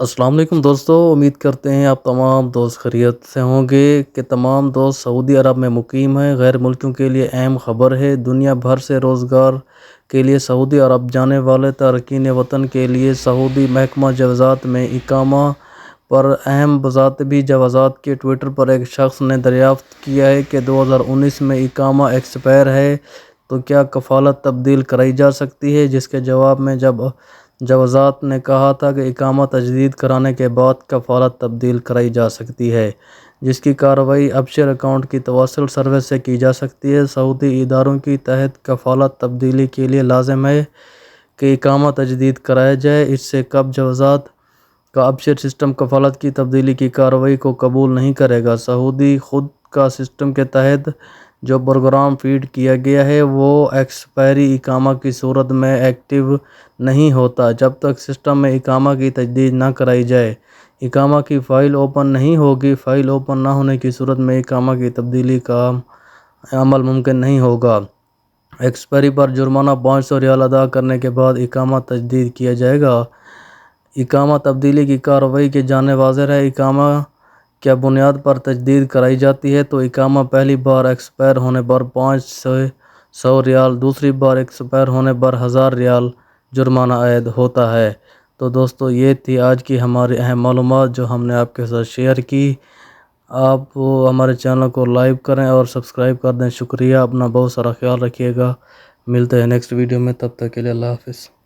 السلام علیکم دوستو، امید کرتے ہیں آپ تمام دوست خیریت سے ہوں گے کہ تمام دوست سعودی عرب میں مقیم ہیں۔ غیر ملکیوں کے لیے اہم خبر ہے، دنیا بھر سے روزگار کے لیے سعودی عرب جانے والے تارکین وطن کے لیے سعودی محکمہ جوازات میں اقامہ پر اہم ضابطی جوازات کے ٹویٹر پر ایک شخص نے دریافت کیا ہے کہ 2019 میں اقامہ ایکسپائر ہے تو کیا کفالت تبدیل کرائی جا سکتی ہے، جس کے جواب میں جوازات نے کہا تھا کہ اقامہ تجدید کرانے کے بعد کفالت تبدیل کرائی جا سکتی ہے، جس کی کارروائی ابشر اکاؤنٹ کی تواصل سروس سے کی جا سکتی ہے۔ سعودی اداروں کے تحت کفالت تبدیلی کے لیے لازم ہے کہ اقامہ تجدید کرایا جائے، اس سے قبل جوازات کا ابشر سسٹم کفالت کی تبدیلی کی کارروائی کو قبول نہیں کرے گا۔ سعودی خود کا سسٹم کے تحت جو پروگرام فیڈ کیا گیا ہے وہ ایکسپائری اقامہ کی صورت میں ایکٹیو نہیں ہوتا جب تک سسٹم میں اقامہ کی تجدید نہ کرائی جائے۔ اقامہ کی فائل اوپن نہیں ہوگی۔ فائل اوپن نہ ہونے کی صورت میں اقامہ کی تبدیلی کا عمل ممکن نہیں ہوگا۔ ایکسپائری پر جرمانہ 500 ریال ادا کرنے کے بعد اقامہ تجدید کیا جائے گا۔ اقامہ تبدیلی کی کارروائی کی جانب واضح ہے۔ اقامہ کیا بنیاد پر تجدید کرائی جاتی ہے تو اقامہ پہلی بار ایکسپائر ہونے پر 500 ریال، دوسری بار ایکسپائر ہونے پر 1000 ریال جرمانہ عائد ہوتا ہے۔ تو دوستو، یہ تھی آج کی ہماری اہم معلومات جو ہم نے آپ کے ساتھ شیئر کی۔ آپ ہمارے چینل کو لائک کریں اور سبسکرائب کر دیں۔ شکریہ، اپنا بہت سارا خیال رکھیے گا۔ ملتے ہیں نیکسٹ ویڈیو میں، تب تک کے لیے اللہ حافظ۔